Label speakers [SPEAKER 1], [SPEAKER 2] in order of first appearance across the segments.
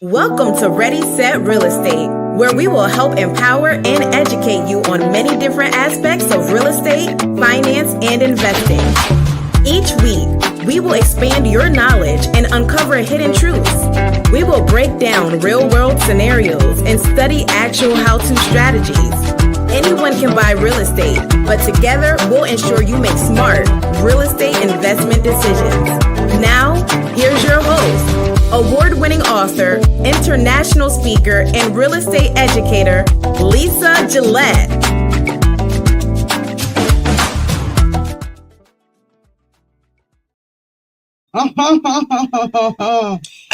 [SPEAKER 1] Welcome to Ready, Set, Real Estate, where we will help empower and educate you on many different aspects of real estate, finance, and investing. Each week, we will expand your knowledge and uncover hidden truths. We will break down real-world scenarios and study actual how-to strategies. Anyone can buy real estate, but together we'll ensure you make smart real estate investment decisions. Now, here's your host, award-winning author, international speaker, and real estate educator, Lisa Gillett.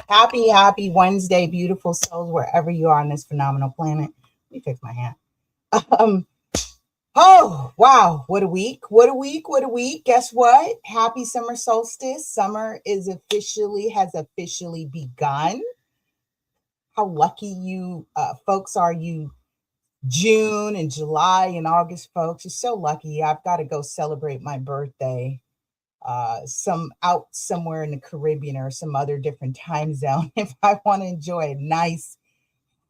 [SPEAKER 2] Happy Wednesday, beautiful souls, wherever you are on this phenomenal planet. Let me fix my hand. Oh, wow. What a week. Guess what? Happy summer solstice. Summer has officially begun. How lucky you folks are, you June and July and August folks. You're so lucky. I've got to go celebrate my birthday out somewhere in the Caribbean or some other different time zone if I want to enjoy a nice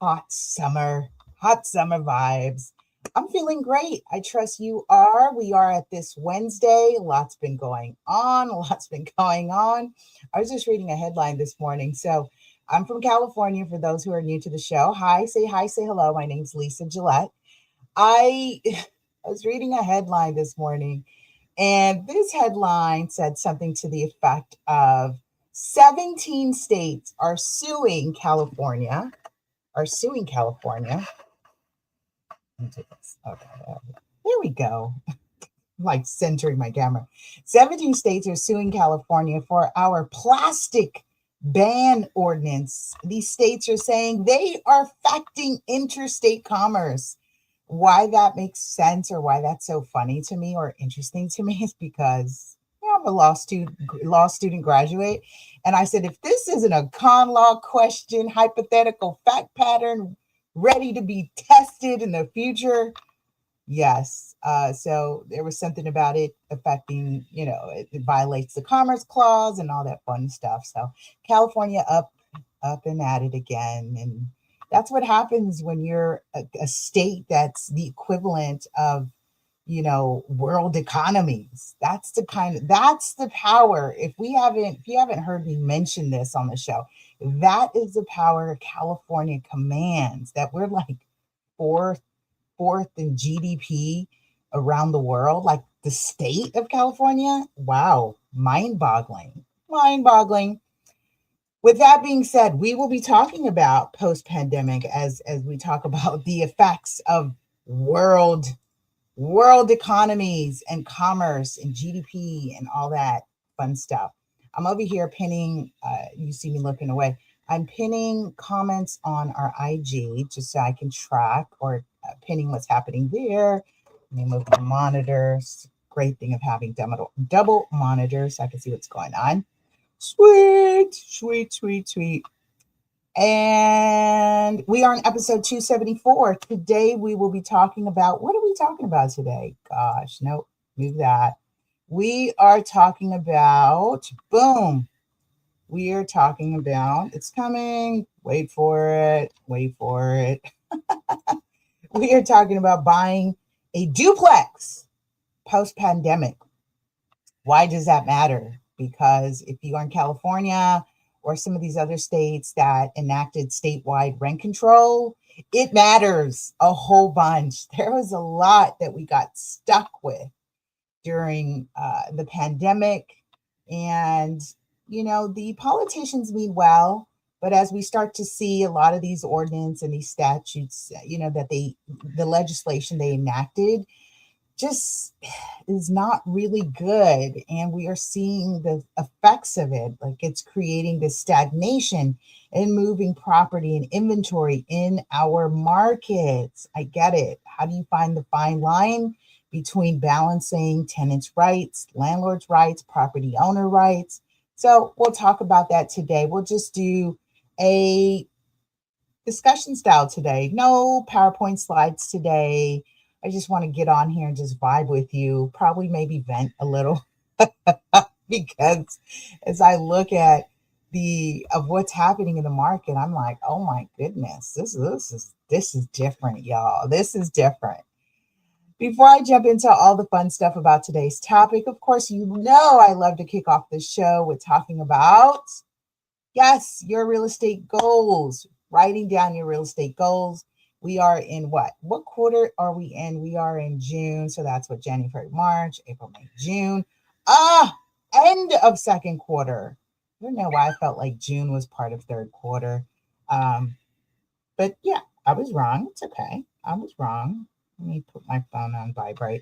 [SPEAKER 2] hot summer vibes. I'm feeling great. I trust you are. We are at this Wednesday. Lots been going on. I was just reading a headline this morning. So I'm from California for those who are new to the show. Hi, say hello. My name's Lisa Gillett. I was reading a headline this morning, and this headline said something to the effect of 17 states are suing California. Let me take this. Okay, there we go. I'm like centering my camera. 17 states are suing California for our plastic ban ordinance. These states are saying they are affecting interstate commerce. Why that makes sense or why that's so funny to me or interesting to me is because I'm a law student graduate. And I said, if this isn't a con law question, hypothetical fact pattern, ready to be tested in the future, yes. So there was something about it affecting, it violates the Commerce Clause and all that fun stuff. So California up and at it again. And that's what happens when you're a state that's the equivalent of, world economies. That's the power. If you haven't heard me mention this on the show, that is the power California commands, that we're like fourth in GDP around the world, like the state of California. Wow. Mind-boggling. With that being said, we will be talking about post-pandemic as we talk about the effects of world economies and commerce and GDP and all that fun stuff. I'm over here pinning, you see me looking away. I'm pinning comments on our IG just so I can track or pinning what's happening there. Let me move my monitors. Great thing of having double monitors so I can see what's going on. Sweet. And we are on episode 274. Today we will be talking about, what are we talking about today? Gosh, nope, move that. We are talking about, it's coming. Wait for it. We are talking about buying a duplex post-pandemic. Why does that matter? Because if you are in California or some of these other states that enacted statewide rent control, it matters a whole bunch. There was a lot that we got stuck with during the pandemic. And, the politicians mean well, but as we start to see a lot of these ordinances and these statutes, that the legislation they enacted just is not really good. And we are seeing the effects of it. Like it's creating this stagnation in moving property and inventory in our markets. I get it. How do you find the fine line between balancing tenants' rights, landlords' rights, property owner rights? So we'll talk about that today. We'll just do a discussion style today. No PowerPoint slides today. I just want to get on here and just vibe with you, probably maybe vent a little because as I look at of what's happening in the market, I'm like, oh my goodness, this is different, y'all. This is different. Before I jump into all the fun stuff about today's topic, of course, you know I love to kick off the show with talking about, yes, your real estate goals, writing down your real estate goals. We are in what? What quarter are we in? We are in June. So that's what, January, March, April, May, June. End of second quarter. I don't know why I felt like June was part of third quarter. But yeah, I was wrong. It's okay. I was wrong. Let me put my phone on vibrate.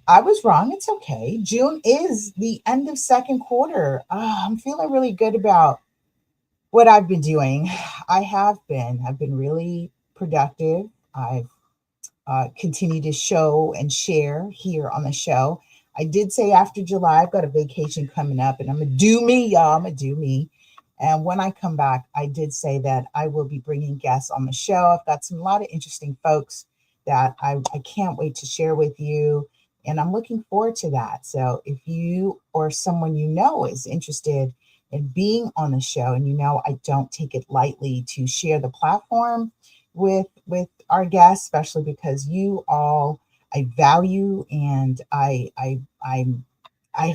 [SPEAKER 2] I was wrong. It's okay. June is the end of second quarter. I'm feeling really good about what I've been doing. I've been really productive. I've continued to show and share here on the show. I did say after July, I've got a vacation coming up and I'm going to do me, y'all. I'm going to do me. And when I come back, I did say that I will be bringing guests on the show. I've got a lot of interesting folks that I can't wait to share with you. And I'm looking forward to that. So if you or someone you know is interested in being on the show, and you know I don't take it lightly to share the platform with our guests, especially because you all I value, and I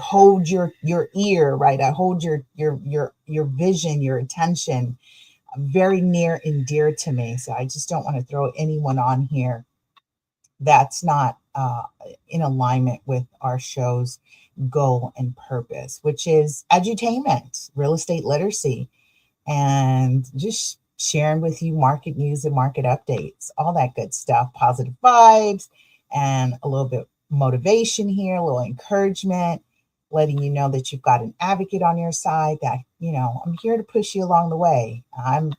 [SPEAKER 2] hold your ear, right? I hold your vision, your attention very near and dear to me. So I just don't want to throw anyone on here that's not in alignment with our show's goal and purpose, which is edutainment, real estate literacy, and just sharing with you market news and market updates, all that good stuff, positive vibes, and a little bit motivation here, a little encouragement, letting you know that you've got an advocate on your side, that, you know, I'm here to push you along the way.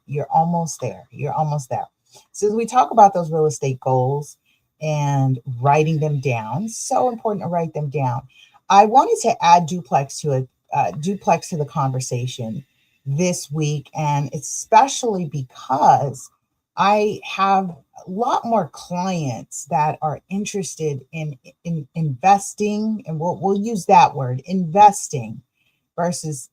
[SPEAKER 2] You're almost there. You're almost there. So as we talk about those real estate goals and writing them down, so important to write them down. I wanted to add duplex to the conversation this week, and especially because I have a lot more clients that are interested in investing, and we'll use that word, investing versus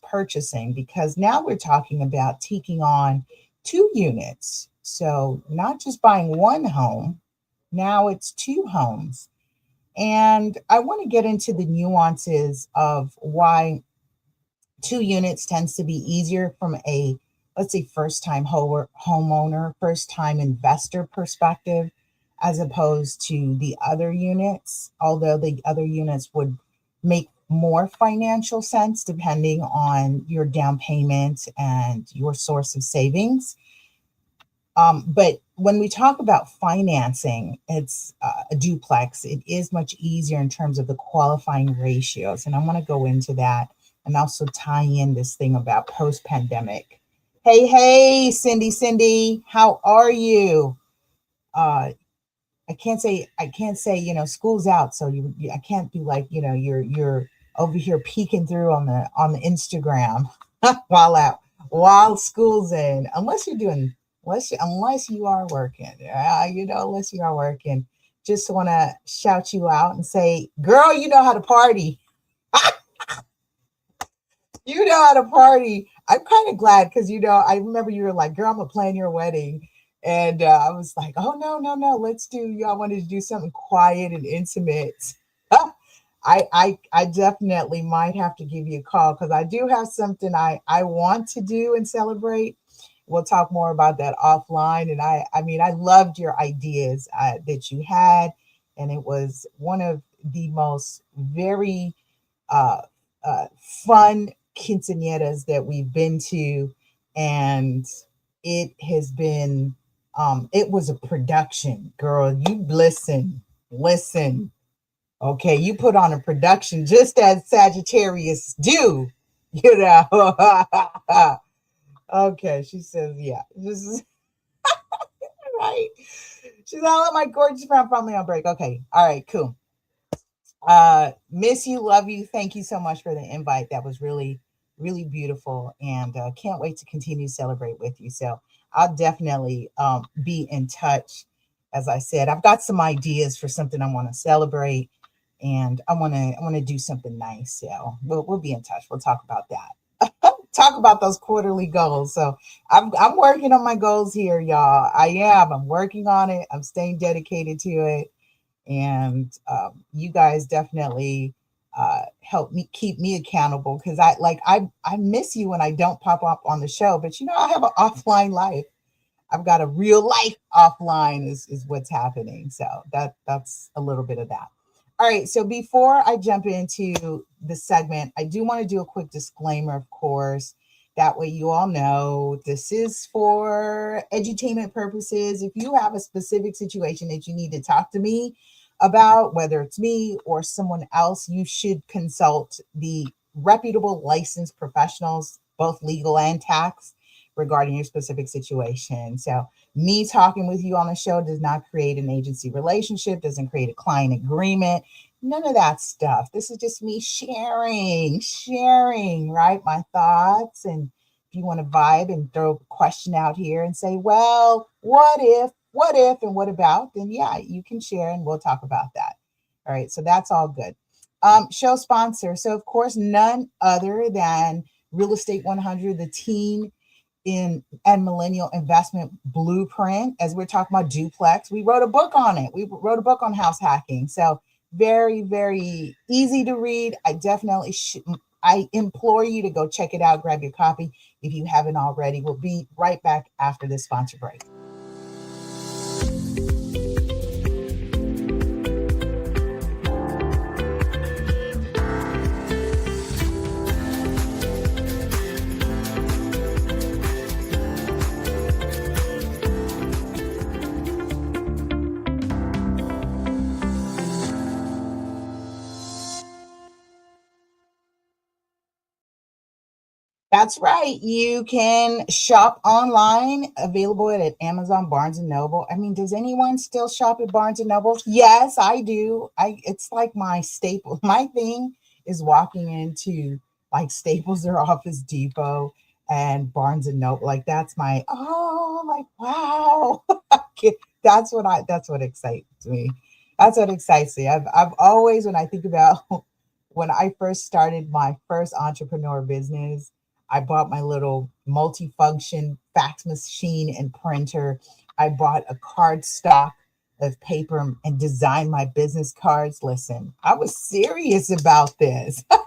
[SPEAKER 2] purchasing, because now we're talking about taking on 2 units. So not just buying one home, now it's 2 homes. And I want to get into the nuances of why 2 units tends to be easier from a, let's say, first-time homeowner, first-time investor perspective, as opposed to the other units, although the other units would make more financial sense depending on your down payment and your source of savings. But when we talk about financing, it's a duplex. It is much easier in terms of the qualifying ratios. And I want to go into that and also tie in this thing about post-pandemic. Hey, Cindy, how are you? I can't say, school's out. So I can't be like, you're over here peeking through on the Instagram while school's in, unless you are working, unless you are working. Just want to shout you out and say, girl, you know how to party. You know how to party. I'm kind of glad because, I remember you were like, girl, I'm going to plan your wedding. And I was like, oh, no, y'all wanted to do something quiet and intimate. I definitely might have to give you a call because I do have something I want to do and celebrate. We'll talk more about that offline. And I loved your ideas that you had. And it was one of the most very fun quinceañeras that we've been to. And it has been, it was a production, girl. You listen. Okay, you put on a production just as Sagittarius do, Okay, she says, yeah. This is right. She's all let my gorgeous friend from me on break. Okay, all right, cool. Miss you, love you. Thank you so much for the invite. That was really, really beautiful, and can't wait to continue to celebrate with you. So I'll definitely be in touch. As I said, I've got some ideas for something I want to celebrate, and I want to do something nice. So we'll be in touch. We'll talk about that. talk about those quarterly goals. So I'm working on my goals here, y'all. I am. I'm working on it. I'm staying dedicated to it, and you guys definitely help me keep me accountable because I miss you when I don't pop up on the show. But I have an offline life. I've got a real life offline is what's happening. So that's a little bit of that. All right. So before I jump into the segment, I do want to do a quick disclaimer, of course. That way you all know this is for edutainment purposes. If you have a specific situation that you need to talk to me about, whether it's me or someone else, you should consult the reputable licensed professionals, both legal and tax, regarding your specific situation. So me talking with you on the show does not create an agency relationship, doesn't create a client agreement, none of that stuff. This is just me sharing, right? My thoughts. And if you want to vibe and throw a question out here and say, well, what if, and what about, then yeah, you can share and we'll talk about that. All right. So that's all good. Show sponsor. So of course, none other than Real Estate 100, the teen and millennial investment blueprint. As we're talking about duplex, we wrote a book on it. We wrote a book on house hacking. So very, very easy to read. I implore you to go check it out. Grab your copy if you haven't already. We'll be right back after this sponsor break. That's right. You can shop online, available at Amazon, Barnes and Noble. I mean, does anyone still shop at Barnes and Noble? Yes, I do. It's like my staple. My thing is walking into like Staples or Office Depot and Barnes and Noble. Like that's my wow. That's what excites me. That's what excites me. I've always, when I think about when I first started my first entrepreneur business, I bought my little multifunction fax machine and printer. I bought a card stock of paper and designed my business cards. Listen, I was serious about this. I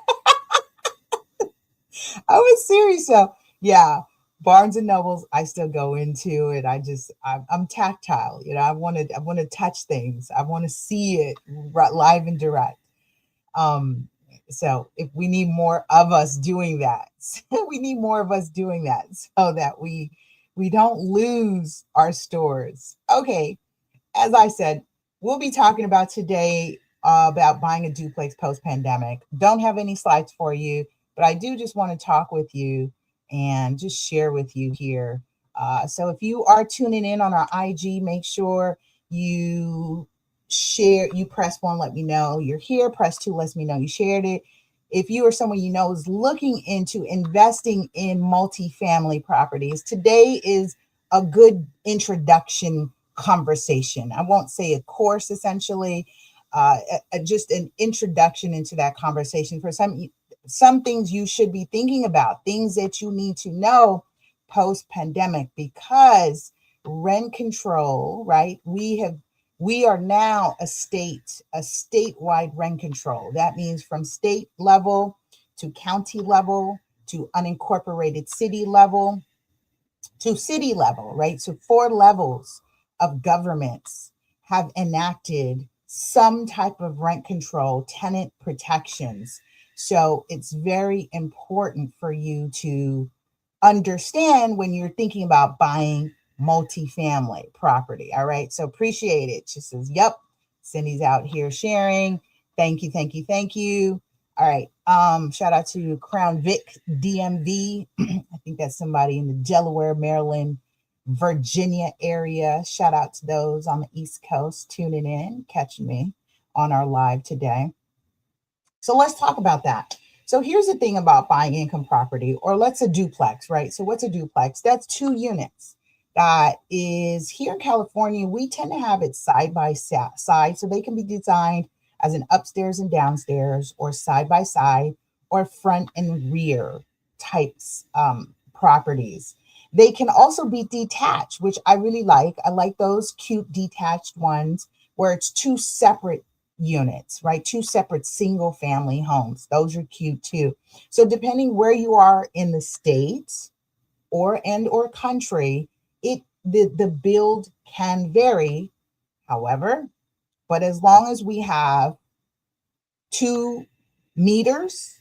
[SPEAKER 2] was serious. So yeah, Barnes and Nobles, I still go into it. I'm tactile. I want to touch things. I want to see it live and direct. So if we need more of us doing that, we need more of us doing that so that we don't lose our stores. Okay. As I said, we'll be talking about today about buying a duplex post-pandemic. Don't have any slides for you, but I do just want to talk with you and just share with you here. So if you are tuning in on our IG, make sure you share, you press 1, let me know you're here. Press 2, let me know you shared it. If you or someone you know is looking into investing in multifamily properties, today is a good introduction conversation. I won't say a course, essentially, just an introduction into that conversation for some things you should be thinking about, things that you need to know post-pandemic, because rent control, right? We are now a statewide rent control. That means from state level to county level to unincorporated city level to city level, right? So 4 levels of governments have enacted some type of rent control, tenant protections. So it's very important for you to understand when you're thinking about buying multifamily property. All right. So appreciate it. She says, yep. Cindy's out here sharing. Thank you. All right. Shout out to Crown Vic DMV. I think that's somebody in the Delaware, Maryland, Virginia area. Shout out to those on the East Coast tuning in, catching me on our live today. So let's talk about that. So here's the thing about buying income property, or let's a duplex, right? So what's a duplex? That's 2 units. That is, here in California, we tend to have it side by side. So they can be designed as an upstairs and downstairs, or side by side, or front and rear types properties. They can also be detached, which I really like. I like those cute detached ones where it's two separate units, right? Two separate single family homes. Those are cute too. So depending where you are in the state or country, the build can vary. However, but as long as we have 2 meters,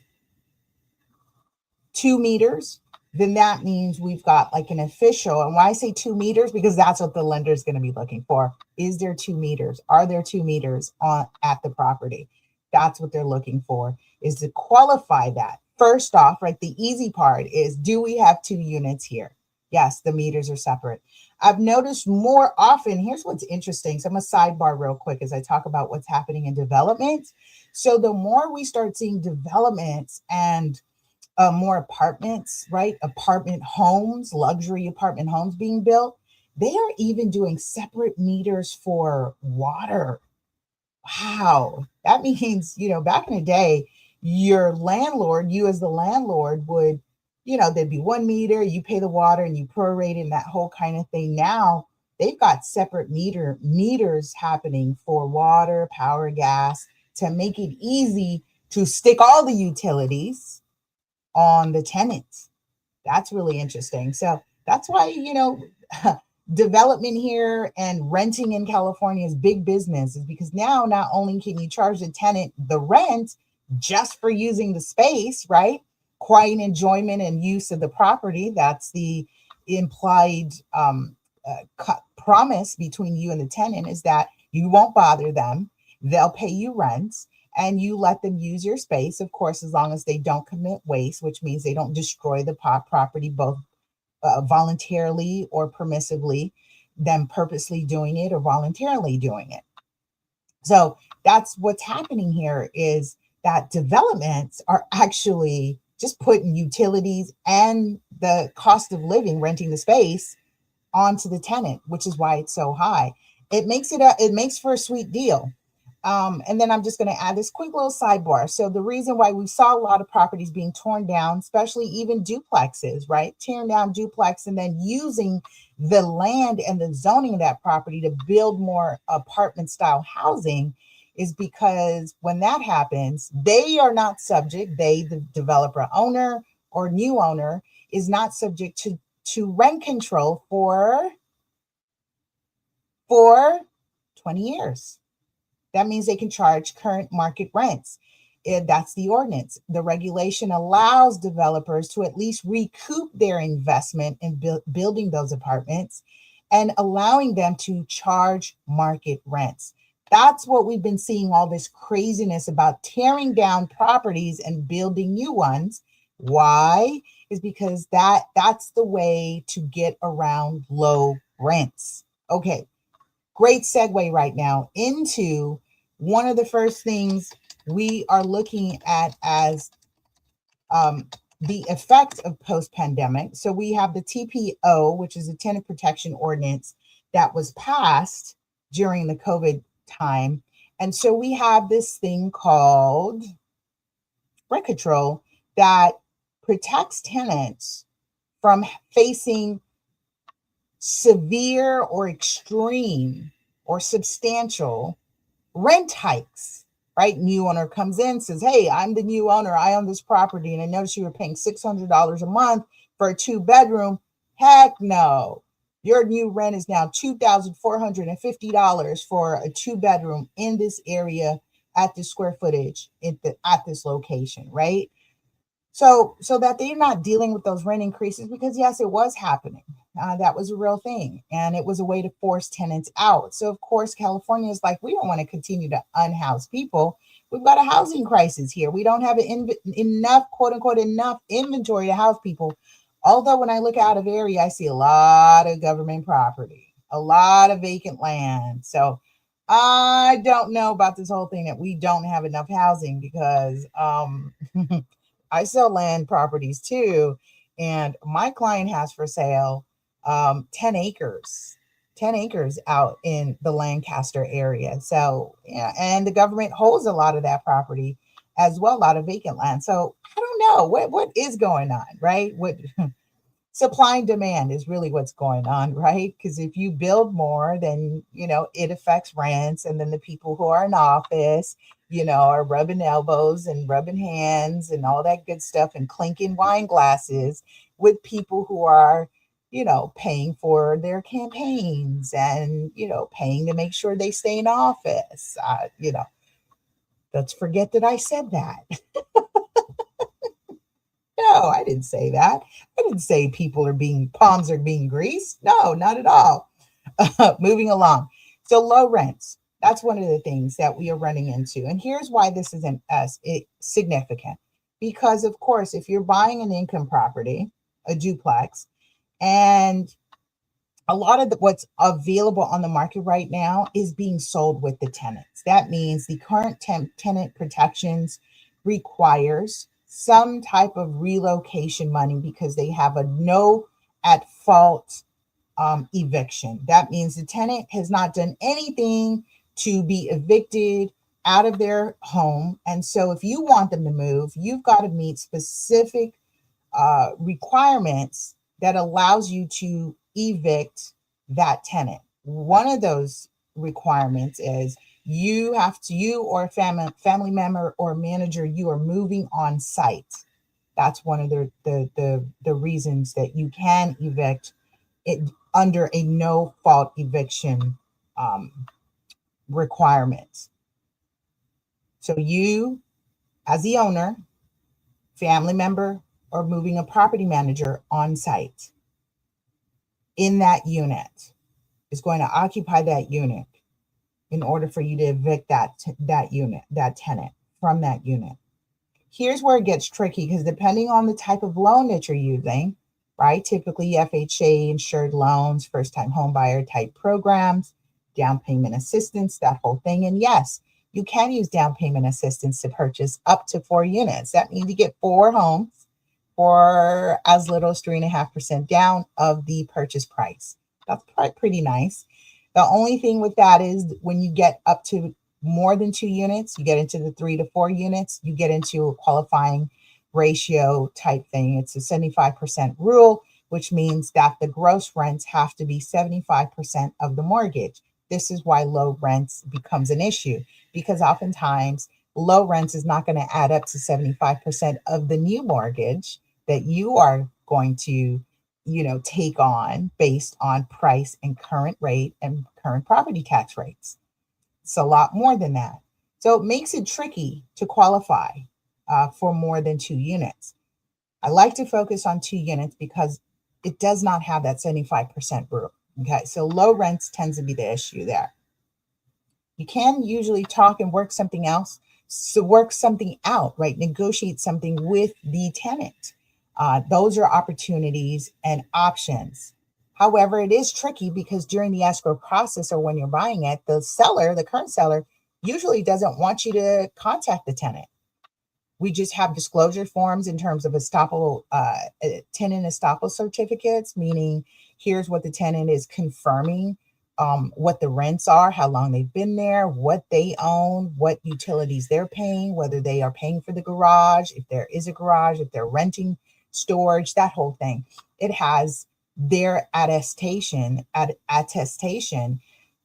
[SPEAKER 2] 2 meters, then that means we've got like an official. And why I say 2 meters, because that's what the lender is going to be looking for. Is there 2 meters? Are there 2 meters at the property? That's what they're looking for, is to qualify that. First off, right, the easy part is, do we have 2 units here? Yes, the meters are separate. I've noticed more often, here's what's interesting. So I'm going to sidebar real quick as I talk about what's happening in development. So the more we start seeing developments and more apartments, right? Apartment homes, luxury apartment homes being built. They are even doing separate meters for water. Wow. That means, back in the day, your landlord, you as the landlord would, there'd be 1 meter, you pay the water and you prorate it and that whole kind of thing. Now they've got separate meters happening for water, power, gas, to make it easy to stick all the utilities on the tenants. That's really interesting. So that's why, development here and renting in California is big business, is because now not only can you charge the tenant the rent just for using the space, right? Quiet enjoyment and use of the property. That's the implied promise between you and the tenant, is that you won't bother them. They'll pay you rent and you let them use your space, of course, as long as they don't commit waste, which means they don't destroy the property, both voluntarily or permissively, them purposely doing it or voluntarily doing it. So that's what's happening here, is that developments are actually just putting utilities and the cost of living, renting the space, onto the tenant, which is why it's so high. It makes for a sweet deal. And then I'm just going to add this quick little sidebar. So the reason why we saw a lot of properties being torn down, especially even duplexes, right? Tearing down duplex and then using the land and the zoning of that property to build more apartment style housing, is because when that happens, they are not subject, the developer owner or new owner is not subject to rent control for 20 years. That means they can charge current market rents. That's the ordinance. The regulation allows developers to at least recoup their investment in building those apartments and allowing them to charge market rents. That's what we've been seeing, all this craziness about tearing down properties and building new ones. Why? Is because that's the way to get around low rents. Okay. Great segue right now into one of the first things we are looking at as the effect of post-pandemic. So we have the TPO, which is a tenant protection ordinance that was passed during the COVID time. And so we have this thing called rent control that protects tenants from facing severe or extreme or substantial rent hikes, right? New owner comes in, says, hey, I'm the new owner, I own this property, and I noticed you were paying $600 a month for a 2-bedroom. Heck no. Your new rent is now $2,450 for a 2-bedroom in this area at this square footage at this location, right? So that they're not dealing with those rent increases, because yes, it was happening. That was a real thing. And it was a way to force tenants out. So of course, California is like, we don't want to continue to unhouse people. We've got a housing crisis here. We don't have enough, quote unquote, enough inventory to house people. Although when I look out of area, I see a lot of government property, a lot of vacant land. So I don't know about this whole thing that we don't have enough housing, because I sell land properties too. And my client has for sale 10 acres out in the Lancaster area. So, yeah, and the government holds a lot of that property. as well, a lot of vacant land. So I don't know what is going on, right? What supply and demand is really what's going on, right? Because if you build more, then it affects rents, and then the people who are in office, are rubbing elbows and rubbing hands and all that good stuff and clinking wine glasses with people who are paying for their campaigns and paying to make sure they stay in office. Let's forget that I said that. No, I didn't say that. I didn't say palms are being greased. No, not at all. Moving along. So low rents. That's one of the things that we are running into. And here's why this isn't as significant. Because of course, if you're buying an income property, a duplex, and a lot of what's available on the market right now is being sold with the tenants. That means the current tenant protections requires some type of relocation money because they have a no at fault eviction. That means the tenant has not done anything to be evicted out of their home. And so if you want them to move, you've got to meet specific requirements that allows you to evict that tenant. One of those requirements is you or a family member or manager, you are moving on site. That's one of the reasons that you can evict it under a no fault eviction requirement. So you, as the owner, family member, or moving a property manager on site in that unit is going to occupy that unit in order for you to evict that tenant from that unit. Here's where it gets tricky because depending on the type of loan that you're using, right? Typically FHA insured loans, first time home buyer type programs, down payment assistance, that whole thing. And yes, you can use down payment assistance to purchase up to 4 units. That means you get 4 homes for as little as 3.5% down of the purchase price. That's pretty nice. The only thing with that is when you get up to more than 2 units, you get into the 3 to 4 units, you get into a qualifying ratio type thing. It's a 75% rule, which means that the gross rents have to be 75% of the mortgage. This is why low rents becomes an issue, because oftentimes low rents is not going to add up to 75% of the new mortgage that you are going to, take on based on price and current rate and current property tax rates. It's a lot more than that. So it makes it tricky to qualify for more than 2 units. I like to focus on 2 units because it does not have that 75% rule. Okay, so low rents tends to be the issue there. You can usually talk and work something else. So work something out, right? Negotiate something with the tenant. Those are opportunities and options. However, it is tricky because during the escrow process or when you're buying it, the current seller, usually doesn't want you to contact the tenant. We just have disclosure forms in terms of tenant estoppel certificates, meaning here's what the tenant is confirming, what the rents are, how long they've been there, what they own, what utilities they're paying, whether they are paying for the garage, if there is a garage, if they're renting storage, that whole thing. It has their attestation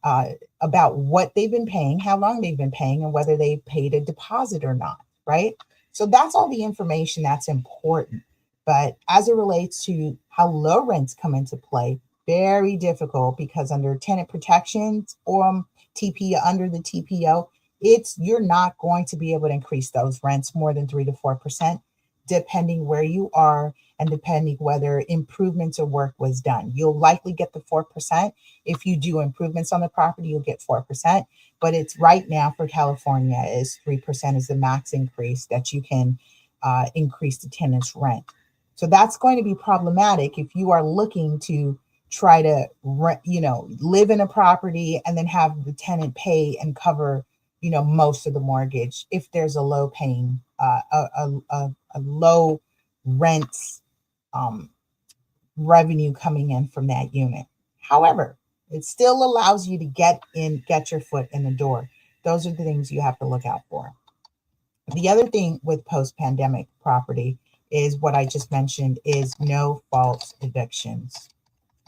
[SPEAKER 2] about what they've been paying, how long they've been paying, and whether they paid a deposit or not, right? So that's all the information that's important. But as it relates to how low rents come into play, very difficult because under tenant protections or under the TPO, you're not going to be able to increase those rents more than 3 to 4%, depending where you are and depending whether improvements or work was done. You'll likely get the 4%. If you do improvements on the property, you'll get 4%. But it's right now for California is 3% is the max increase that you can increase the tenant's rent. So that's going to be problematic if you are looking to try to live in a property and then have the tenant pay and cover most of the mortgage if there's a low paying a low rents revenue coming in from that unit. However, it still allows you to get your foot in the door. Those are the things you have to look out for. The other thing with post-pandemic property is what I just mentioned is no fault evictions.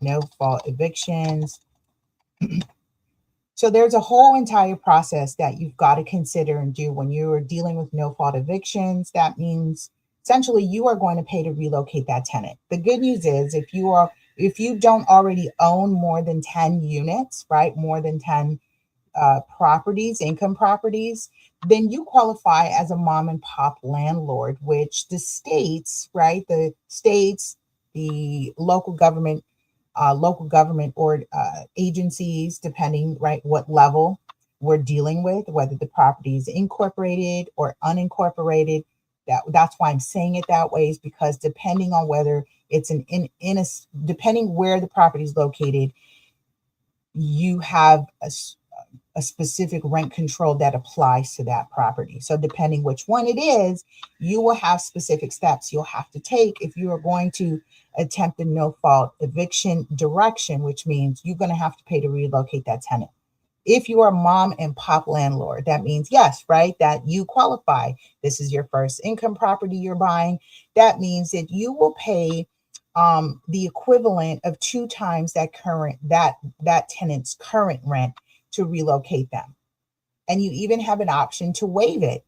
[SPEAKER 2] No fault evictions. So there's a whole entire process that you've got to consider and do when you are dealing with no fault evictions. That means essentially you are going to pay to relocate that tenant. The good news is if you don't already own more than 10 units, right? More than 10 properties, income properties, then you qualify as a mom and pop landlord, which the states, right? The states, the local government or agencies, depending, right, what level we're dealing with, whether the property is incorporated or unincorporated. That's why I'm saying it that way, is because depending on whether it's depending where the property is located, you have a specific rent control that applies to that property. So depending which one it is, you will have specific steps you'll have to take if you are going to attempt a no fault eviction direction, which means you're going to have to pay to relocate that tenant. If you are a mom and pop landlord, that means, yes, right, that you qualify. This is your first income property you're buying. That means that you will pay the equivalent of 2 times that tenant's current rent to relocate them. And you even have an option to waive it,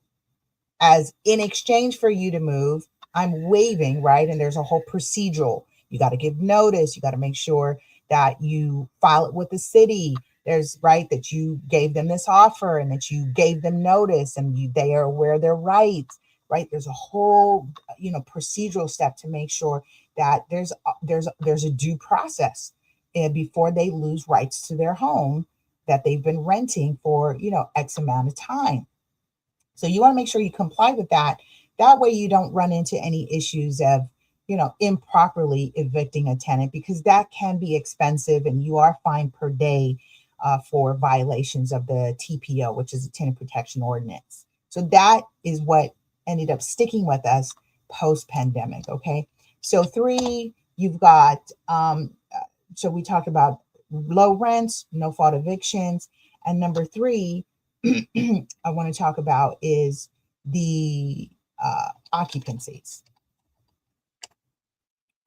[SPEAKER 2] as in exchange for you to move, I'm waiving, right? And there's a whole procedural. You got to give notice. You got to make sure that you file it with the city. There's, right, that you gave them this offer and that you gave them notice and they are aware of their rights, right? There's a whole, procedural step to make sure that there's a due process before they lose rights to their home that they've been renting for, X amount of time. So you want to make sure you comply with that. That way you don't run into any issues of, improperly evicting a tenant, because that can be expensive and you are fined per day for violations of the TPO, which is the Tenant Protection Ordinance. So that is what ended up sticking with us post-pandemic, okay? So 3, you've got, so we talked about low rents, no fault evictions. And number 3, I want to talk about is the occupancies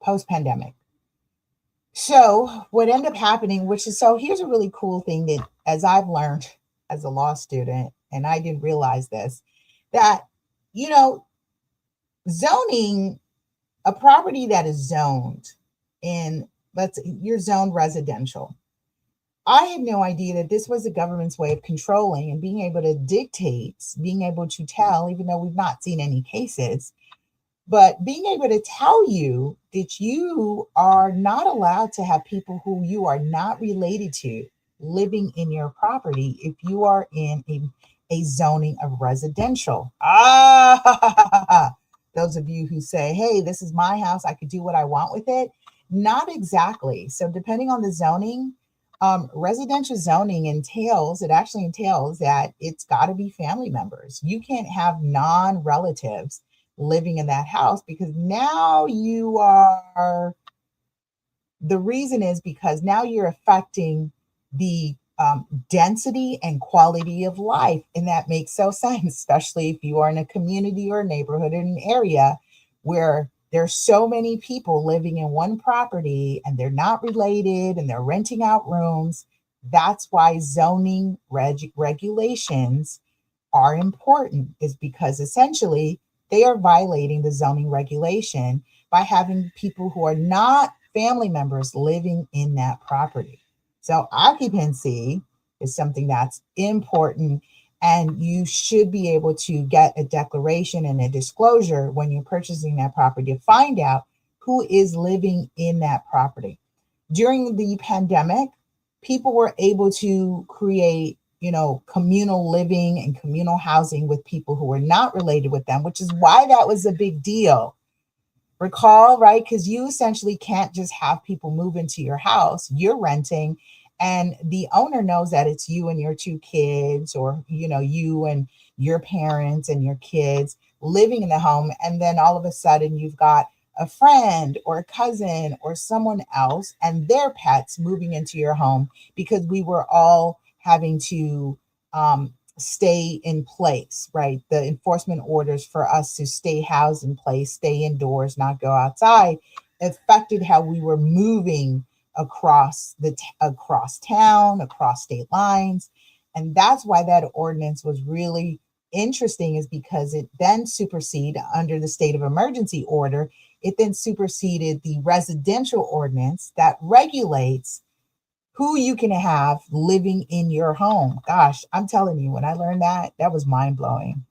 [SPEAKER 2] post-pandemic. So what ended up happening, here's a really cool thing that, as I've learned as a law student, and I didn't realize this, that, zoning, a property that is zoned in, you're zoned residential. I had no idea that this was the government's way of controlling and being able to dictate, being able to tell, even though we've not seen any cases, but being able to tell you that you are not allowed to have people who you are not related to living in your property if you are in a zoning of residential. Those of you who say, hey, this is my house, I could do what I want with it. Not exactly. So depending on the zoning, residential zoning entails that it's got to be family members. You can't have non-relatives living in that house, because now the reason is because now you're affecting the density and quality of life. And that makes so sense, especially if you are in a community or a neighborhood in an area where there's so many people living in one property and they're not related and they're renting out rooms. That's why zoning regulations are important, is because essentially they are violating the zoning regulation by having people who are not family members living in that property. So occupancy is something that's important, and you should be able to get a declaration and a disclosure when you're purchasing that property to find out who is living in that property. During the pandemic, people were able to create, communal living and communal housing with people who were not related with them, which is why that was a big deal. Recall, right? Because you essentially can't just have people move into your house. You're renting, and the owner knows that it's you and your 2 kids, or, you and your parents and your kids living in the home. And then all of a sudden you've got a friend or a cousin or someone else and their pets moving into your home, because we were all having to stay in place, right? The enforcement orders for us to stay housed in place, stay indoors, not go outside, affected how we were moving across across town, across state lines. And that's why that ordinance was really interesting, is because it then superseded, under the state of emergency order, it then superseded the residential ordinance that regulates who you can have living in your home. Gosh, I'm telling you, when I learned that, that was mind blowing.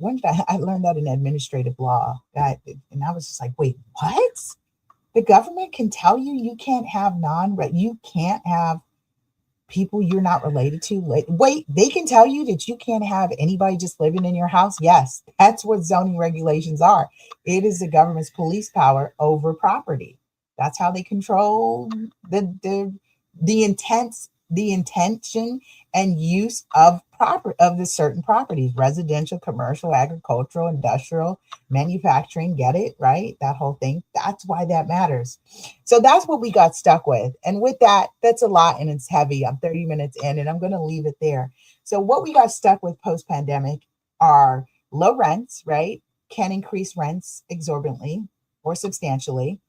[SPEAKER 2] When did I learned that in administrative law, and I was just like, wait, what? The government can tell you you can't have you can't have people you're not related to. Wait, they can tell you that you can't have anybody just living in your house? Yes, that's what zoning regulations are. It is the government's police power over property. That's how they control the intention and use of the certain properties: residential, commercial, agricultural, industrial, manufacturing. Get it right? That whole thing. That's why that matters. So that's what we got stuck with. And with that, that's a lot and it's heavy. I'm 30 minutes in and I'm going to leave it there. So what we got stuck with post-pandemic are low rents, right? Can increase rents exorbitantly or substantially.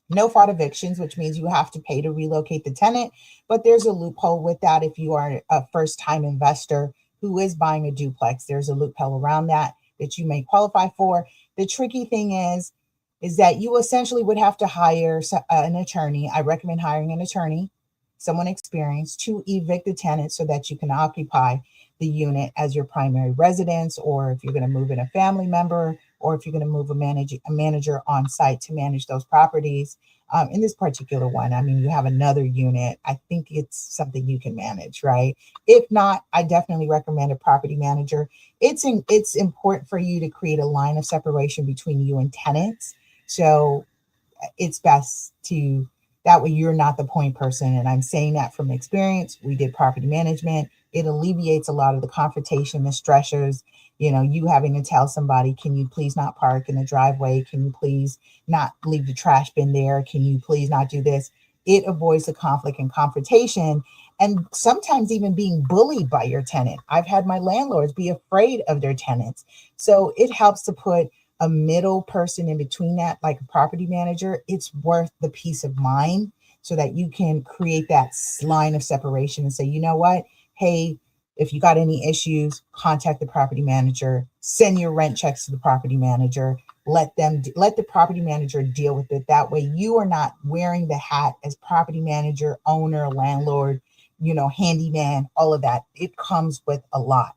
[SPEAKER 2] No fault evictions, which means you have to pay to relocate the tenant, but there's a loophole with that. If you are a first-time investor who is buying a duplex, there's a loophole around that you may qualify for. The tricky thing is that you essentially would have to hire an attorney. I recommend hiring an attorney, someone experienced, to evict the tenant so that you can occupy the unit as your primary residence, or if you're going to move in a family member, or if you're going to move a manager on site to manage those properties. In this particular one, I mean, you have another unit. I think it's something you can manage, right? If not, I definitely recommend a property manager. It's important for you to create a line of separation between you and tenants. So it's best to, that way you're not the point person. And I'm saying that from experience. We did property management. It alleviates a lot of the confrontation, the stressors, you having to tell somebody, can you please not park in the driveway? Can you please not leave the trash bin there? Can you please not do this? It avoids the conflict and confrontation, and sometimes even being bullied by your tenant. I've had my landlords be afraid of their tenants. So it helps to put a middle person in between that, like a property manager. It's worth the peace of mind so that you can create that line of separation and say, you know what? Hey, if you got any issues, contact the property manager, send your rent checks to the property manager, let the property manager deal with it. That way you are not wearing the hat as property manager, owner, landlord, handyman, all of that. It comes with a lot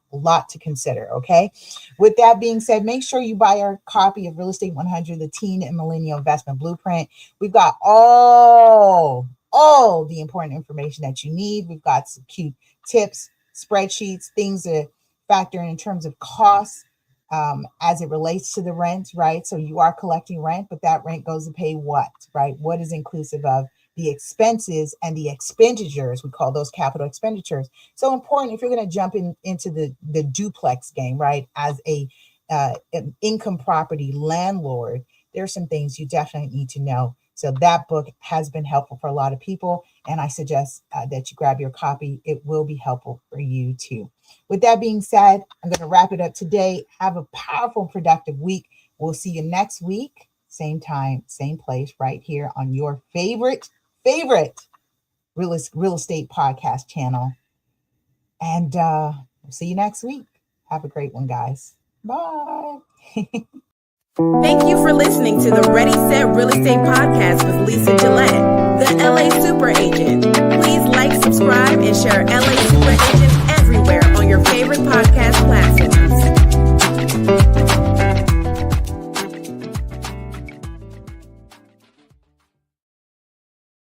[SPEAKER 2] to consider. Okay. With that being said, make sure you buy our copy of Real Estate 100, the Teen and Millennial Investment Blueprint. We've got all the important information that you need. We've got some cute tips, spreadsheets, things to factor in terms of costs as it relates to the rent, right? So you are collecting rent, but that rent goes to pay what, right? What is inclusive of the expenses and the expenditures? We call those capital expenditures. So important if you're going to jump into the duplex game, right? As an income property landlord, there's some things you definitely need to know. So that book has been helpful for a lot of people, and I suggest that you grab your copy. It will be helpful for you too. With that being said, I'm going to wrap it up today. Have a powerful, productive week. We'll see you next week, same time, same place, right here on your favorite real estate podcast channel. And we'll see you next week. Have a great one, guys. Bye.
[SPEAKER 1] Thank you for listening to the Ready, Set Real Estate Podcast with Lisa Gillett, the LA Super Agent. Please like, subscribe, and share LA Super